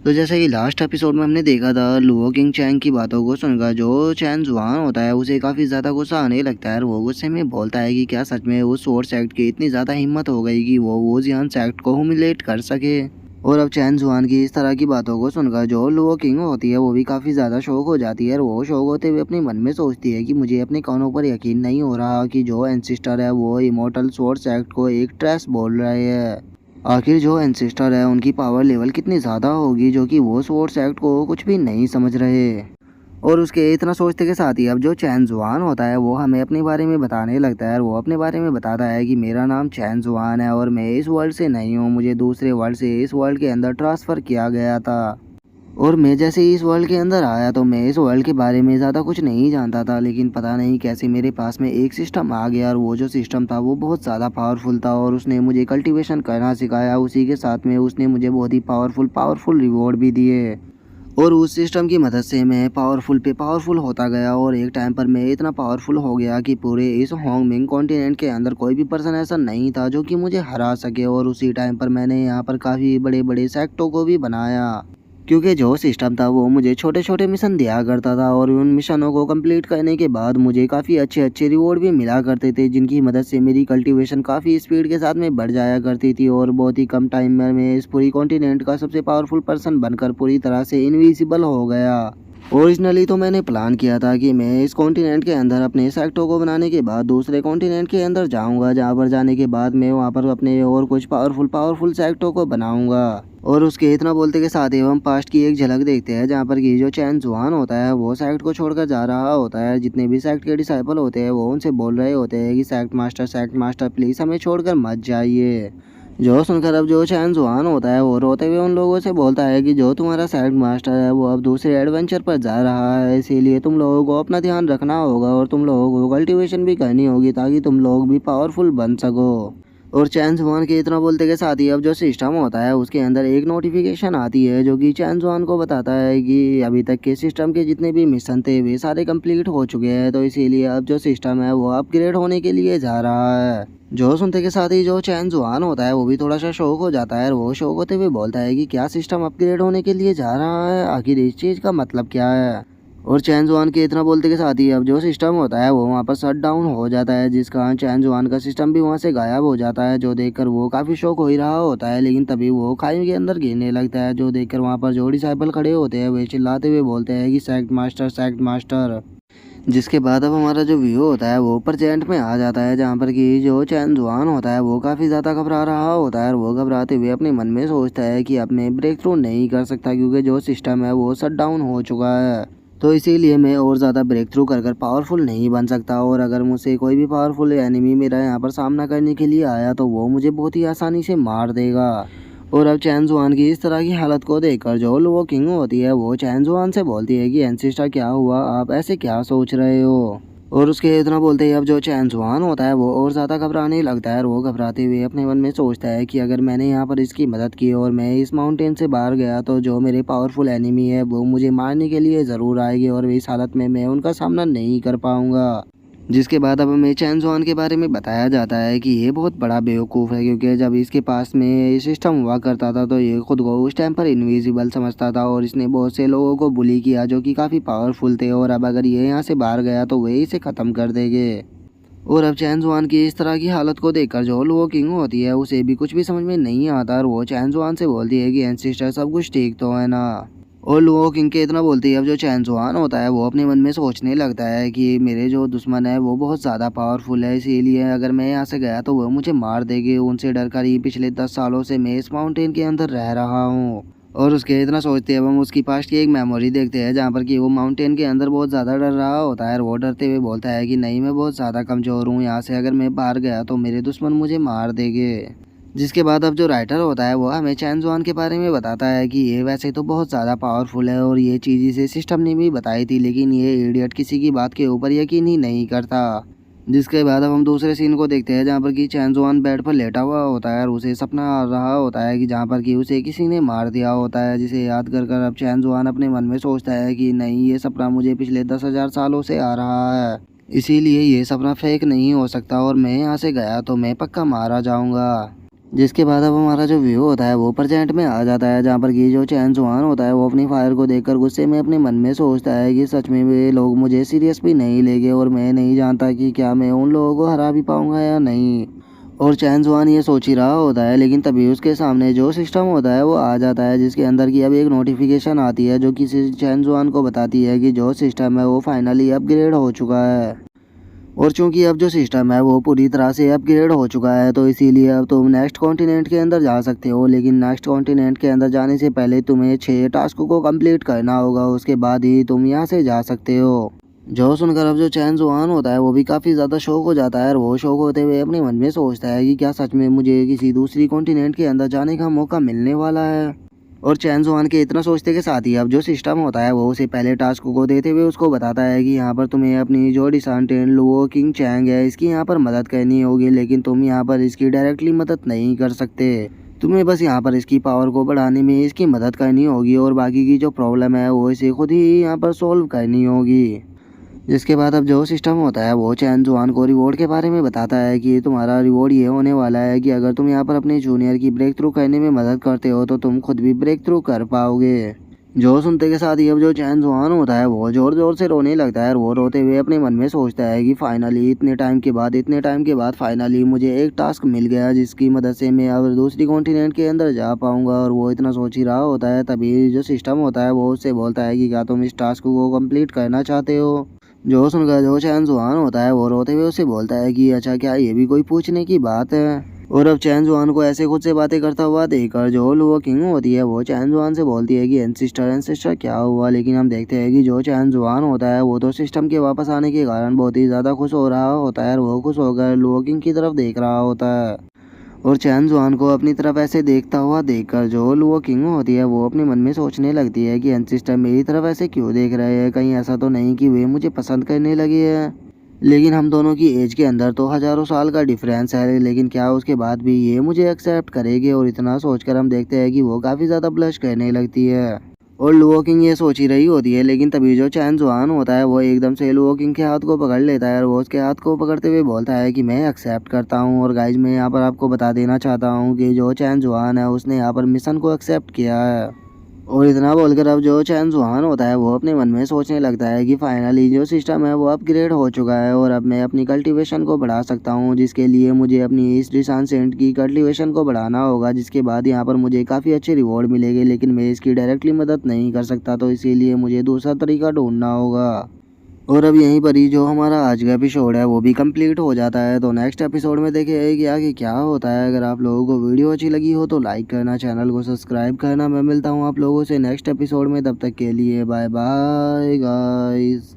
तो जैसे कि लास्ट एपिसोड में हमने देखा था, लुओ किंग चैंग की बातों को सुनकर जो चैन जुआन होता है उसे काफ़ी ज़्यादा गुस्सा आने लगता है और वो गुस्से में बोलता है कि क्या सच में उस सोर्स एक्ट की इतनी ज़्यादा हिम्मत हो गई कि वो जियान एक्ट को ह्यूमिलेट कर सके। और अब चैन जुआन की इस तरह की बातों को सुनकर जो लुओ किंग होती है वो भी काफ़ी ज़्यादा शौक हो जाती है और वो शौक होते हुए अपने मन में सोचती है कि मुझे अपने कानों पर यकीन नहीं हो रहा कि जो एंसिस्टर है वो इमोर्टल सोर्स एक्ट को एक ट्रेस बोल रहे हैं। आखिर जो एंसेस्टर है उनकी पावर लेवल कितनी ज़्यादा होगी जो कि वो सोर्स एक्ट को कुछ भी नहीं समझ रहे। और उसके इतना सोचते के साथ ही अब जो चैन जुआन होता है वो हमें अपने बारे में बताने लगता है और वो अपने बारे में बताता है कि मेरा नाम चैन जुआन है और मैं इस वर्ल्ड से नहीं हूँ, मुझे दूसरे वर्ल्ड से इस वर्ल्ड के अंदर ट्रांसफ़र किया गया था। और मैं जैसे ही इस वर्ल्ड के अंदर आया तो मैं इस वर्ल्ड के बारे में ज़्यादा कुछ नहीं जानता था, लेकिन पता नहीं कैसे मेरे पास में एक सिस्टम आ गया और वो जो सिस्टम था वो बहुत ज़्यादा पावरफुल था और उसने मुझे कल्टीवेशन करना सिखाया। उसी के साथ में उसने मुझे बहुत ही पावरफुल रिवॉर्ड भी दिए और उस सिस्टम की मदद से मैं पावरफुल पे पावरफुल होता गया और एक टाइम पर मैं इतना पावरफुल हो गया कि पूरे इस होंगमिंग कॉन्टिनेंट के अंदर कोई भी पर्सन ऐसा नहीं था जो कि मुझे हरा सके। और उसी टाइम पर मैंने यहाँ पर काफ़ी बड़े बड़े सेक्टों को भी बनाया, क्योंकि जो सिस्टम था वो मुझे छोटे छोटे मिशन दिया करता था और उन मिशनों को कंप्लीट करने के बाद मुझे काफ़ी अच्छे अच्छे रिवॉर्ड भी मिला करते थे, जिनकी मदद से मेरी कल्टीवेशन काफ़ी स्पीड के साथ में बढ़ जाया करती थी और बहुत ही कम टाइम में मैं इस पूरी कॉन्टिनेंट का सबसे पावरफुल पर्सन बनकर पूरी तरह से इनविजिबल हो गया। ओरिजिनली तो मैंने प्लान किया था कि मैं इस कॉन्टिनेंट के अंदर अपने सेक्टों को बनाने के बाद दूसरे कॉन्टिनेंट के अंदर जाऊंगा, जहां पर जाने के बाद मैं वहां पर अपने और कुछ पावरफुल सेक्टों को बनाऊंगा। और उसके इतना बोलते के साथ ही हम पास्ट की एक झलक देखते हैं, जहां पर कि जो चैन जुआन होता है वो सेक्ट को छोड़कर जा रहा होता है। जितने भी सेक्ट के डिसाइपल होते हैं वो उनसे बोल रहे होते हैं कि सेक्ट मास्टर प्लीज़ हमें छोड़कर मत जाइए। जो सुनकर अब जो चैन जुआन होता है वो रोते हुए उन लोगों से बोलता है कि जो तुम्हारा साइड मास्टर है वो अब दूसरे एडवेंचर पर जा रहा है, इसीलिए तुम लोगों को अपना ध्यान रखना होगा और तुम लोगों को कल्टीवेशन भी करनी होगी ताकि तुम लोग भी पावरफुल बन सको। और चैन जुआन के इतना बोलते के साथ ही अब जो सिस्टम होता है उसके अंदर एक नोटिफिकेशन आती है जो कि चैन जुआन को बताता है कि अभी तक के सिस्टम के जितने भी मिशन थे वे सारे कंप्लीट हो चुके हैं, तो इसीलिए अब जो सिस्टम है वो अपग्रेड होने के लिए जा रहा है। जो सुनते के साथ ही जो चैन जुआन होता है वो भी थोड़ा सा शौक हो जाता है और वो शौक होते हुए बोलता है कि क्या सिस्टम अपग्रेड होने के लिए जा रहा है, आखिर इस चीज़ का मतलब क्या है। और चैन जुआन के इतना बोलते के साथ ही अब जो सिस्टम होता है वो वहाँ पर शट डाउन हो जाता है, जिस कारण चैन जुआन का सिस्टम भी वहाँ से गायब हो जाता है। जो देखकर वो काफ़ी शौक हो ही रहा होता है, लेकिन तभी वो खाई के अंदर गिरने लगता है। जो देखकर वहाँ पर जो डिसाइपल खड़े होते हैं वे चिल्लाते हुए बोलते हैं कि सेक्ट मास्टर। जिसके बाद अब हमारा जो व्यू होता है वो प्रेजेंट में आ जाता है, जहाँ पर कि जो चैन जुआन होता है वो काफ़ी ज़्यादा घबरा रहा होता है और वो घबराते हुए अपने मन में सोचता है कि अब मैं ब्रेक थ्रू नहीं कर सकता, क्योंकि जो सिस्टम है वो शट डाउन हो चुका है। तो इसीलिए मैं और ज़्यादा ब्रेक थ्रू कर पावरफुल नहीं बन सकता और अगर मुझसे कोई भी पावरफुल एनिमी मेरा यहाँ पर सामना करने के लिए आया तो वो मुझे बहुत ही आसानी से मार देगा। और अब चैन जुआन की इस तरह की हालत को देखकर जो लुओ किंग होती है वो चैन जुआन से बोलती है कि एंसिस्टर क्या हुआ, आप ऐसे क्या सोच रहे हो। और उसके इतना बोलते ही अब जो चैन जुआन होता है वो और ज़्यादा घबराने लगता है और वो घबराते हुए अपने मन में सोचता है कि अगर मैंने यहाँ पर इसकी मदद की और मैं इस माउंटेन से बाहर गया तो जो मेरे पावरफुल एनिमी है वो मुझे मारने के लिए ज़रूर आएगी और इस हालत में मैं उनका सामना नहीं कर पाऊँगा। जिसके बाद अब हमें चैन जुआन के बारे में बताया जाता है कि ये बहुत बड़ा बेवकूफ़ है, क्योंकि जब इसके पास में ये सिस्टम हुआ करता था तो ये खुद को उस टाइम पर इनविजिबल समझता था और इसने बहुत से लोगों को बुली किया जो कि काफ़ी पावरफुल थे और अब अगर ये यहाँ से बाहर गया तो वही इसे ख़त्म कर देंगे। और अब चैन जुआन की इस तरह की हालत को देखकर जो लुओ किंग होती है उसे भी कुछ भी समझ में नहीं आता और वो चैन जुआन से बोलती है कि एंसिस्टर सब कुछ ठीक तो है ना। और लुओ किंग के इतना बोलती है अब जो चैन जुआन होता है वो अपने मन में सोचने लगता है कि मेरे जो दुश्मन है वो बहुत ज़्यादा पावरफुल है, इसीलिए अगर मैं यहाँ से गया तो वो मुझे मार देंगे। उनसे डर कर ही पिछले 10 सालों से मैं इस माउंटेन के अंदर रह रहा हूँ। और उसके इतना सोचते हैं हम उसकी पास्ट की एक मेमोरी देखते हैं, जहाँ पर कि वो माउंटेन के अंदर बहुत ज़्यादा डर रहा होता है और वो डरते हुए बोलता है कि नहीं, मैं बहुत ज़्यादा कमज़ोर हूँ, यहाँ से अगर मैं बाहर गया तो मेरे दुश्मन मुझे मार देंगे। जिसके बाद अब जो राइटर होता है वो हमें चैन जुआन के बारे में बताता है कि ये वैसे तो बहुत ज़्यादा पावरफुल है और ये चीज़ इसे सिस्टम ने भी बताई थी, लेकिन ये इडियट किसी की बात के ऊपर यकीन ही नहीं करता। जिसके बाद अब हम दूसरे सीन को देखते हैं, जहाँ पर कि चैन जुआन बेड पर लेटा हुआ होता है और उसे सपना आ रहा होता है कि जहाँ पर कि उसे किसी ने मार दिया होता है, जिसे याद कर कर अब चैन जुआन अपने मन में सोचता है कि नहीं, ये सपना मुझे पिछले 10,000 सालों से आ रहा है, इसीलिए ये सपना फेक नहीं हो सकता और मैं यहाँ से गया तो मैं पक्का मारा जाऊँगा। जिसके बाद अब हमारा जो व्यू होता है वो प्रेजेंट में आ जाता है, जहाँ पर कि जो चैन जुआन होता है वो अपनी फायर को देखकर गुस्से में अपने मन में सोचता है कि सच में वे लोग मुझे सीरियस भी नहीं लेंगे और मैं नहीं जानता कि क्या मैं उन लोगों को हरा भी पाऊंगा या नहीं। और चैन जुआन ये सोच ही रहा होता है, लेकिन तभी उसके सामने जो सिस्टम होता है वो आ जाता है, जिसके अंदर की अब एक नोटिफिकेशन आती है जो किसी चैन जुआन को बताती है कि जो सिस्टम है वो फाइनली अपग्रेड हो चुका है। और चूंकि अब जो सिस्टम है वो पूरी तरह से अपग्रेड हो चुका है, तो इसीलिए अब तुम नेक्स्ट कॉन्टिनेंट के अंदर जा सकते हो। लेकिन नेक्स्ट कॉन्टिनेंट के अंदर जाने से पहले तुम्हें 6 टास्क को कंप्लीट करना होगा, उसके बाद ही तुम यहाँ से जा सकते हो। जो सुनकर अब जो चैन जुआन होता है वो भी काफ़ी ज़्यादा शौक हो जाता है, और वो शौक होते हुए अपने मन में सोचता है कि क्या सच में मुझे किसी दूसरी कॉन्टिनेंट के अंदर जाने का मौका मिलने वाला है। और चैन जुआन के इतना सोचते के साथ ही अब जो सिस्टम होता है वो उसे पहले टास्क को देते हुए उसको बताता है कि यहाँ पर तुम्हें अपनी जो डिसांटेन लुओ किंग चैंग है इसकी यहाँ पर मदद करनी होगी, लेकिन तुम यहाँ पर इसकी डायरेक्टली मदद नहीं कर सकते। तुम्हें बस यहाँ पर इसकी पावर को बढ़ाने में इसकी मदद करनी होगी, और बाकी की जो प्रॉब्लम है वो इसे खुद ही यहाँ पर सॉल्व करनी होगी। जिसके बाद अब जो सिस्टम होता है वो चैन जुआन को रिवॉर्ड के बारे में बताता है कि तुम्हारा रिवॉर्ड ये होने वाला है कि अगर तुम यहाँ पर अपने जूनियर की ब्रेक थ्रू करने में मदद करते हो तो तुम खुद भी ब्रेक थ्रू कर पाओगे। जो सुनते के साथ ही अब जो चैन जुआन होता है वो जोर जोर से रोने लगता है, और वो रोते हुए अपने मन में सोचता है कि फाइनली इतने टाइम के बाद फाइनली मुझे एक टास्क मिल गया जिसकी मदद से मैं अब दूसरी कॉन्टिनेंट के अंदर जा पाऊंगा। और वो इतना सोच ही रहा होता है, तभी जो सिस्टम होता है वो उससे बोलता है कि क्या तुम इस टास्क को कंप्लीट करना चाहते हो। जो सुनकर जो चैन जुआन होता है वो रोते हुए उससे बोलता है कि अच्छा, क्या ये भी कोई पूछने की बात है। और अब चैन जुआन को ऐसे खुद से बातें करता हुआ देखकर जो लुओ किंग होती है वो चैन जुआन से बोलती है कि एंसिस्टर क्या हुआ। लेकिन हम देखते हैं कि जो चैन जुआन होता है वो तो सिस्टम के वापस आने के कारण बहुत ही ज़्यादा खुश हो रहा होता है, और वो खुश होकर लुओ किंग की तरफ देख रहा होता है। और चैन जुआन को अपनी तरफ ऐसे देखता हुआ देखकर जो लुओ किंग होती है वो अपने मन में सोचने लगती है कि एंसिस्टर मेरी तरफ ऐसे क्यों देख रहे हैं, कहीं ऐसा तो नहीं कि वे मुझे पसंद करने लगे हैं। लेकिन हम दोनों की एज के अंदर तो हजारों साल का डिफरेंस है, लेकिन क्या उसके बाद भी ये मुझे एक्सेप्ट करेगी। और इतना सोचकर हम देखते हैं कि वो काफ़ी ज़्यादा ब्लश करने लगती है। और लुओ किंग ये सोच ही रही होती है, लेकिन तभी जो चैन जुआन होता है वो एकदम से लुओ किंग के हाथ को पकड़ लेता है, और वो उसके हाथ को पकड़ते हुए बोलता है कि मैं एक्सेप्ट करता हूँ। और गाइज, मैं यहाँ पर आपको बता देना चाहता हूँ कि जो चैन जुआन है उसने यहाँ पर मिशन को एक्सेप्ट किया है। और इतना बोलकर अब जो चैन जुआन होता है वो अपने मन में सोचने लगता है कि फाइनली जो सिस्टम है वो अपग्रेड हो चुका है, और अब मैं अपनी कल्टीवेशन को बढ़ा सकता हूँ, जिसके लिए मुझे अपनी इस डिसांसेंट की कल्टीवेशन को बढ़ाना होगा। जिसके बाद यहाँ पर मुझे काफ़ी अच्छे रिवॉर्ड मिलेंगे, लेकिन मैं इसकी डायरेक्टली मदद नहीं कर सकता, तो इसीलिए मुझे दूसरा तरीका ढूंढना होगा। और अब यहीं पर ही जो हमारा आज का एपिसोड है वो भी कंप्लीट हो जाता है। तो नेक्स्ट एपिसोड में देखें कि आगे क्या होता है। अगर आप लोगों को वीडियो अच्छी लगी हो तो लाइक करना, चैनल को सब्सक्राइब करना। मैं मिलता हूँ आप लोगों से नेक्स्ट एपिसोड में, तब तक के लिए बाय बाय गाइस।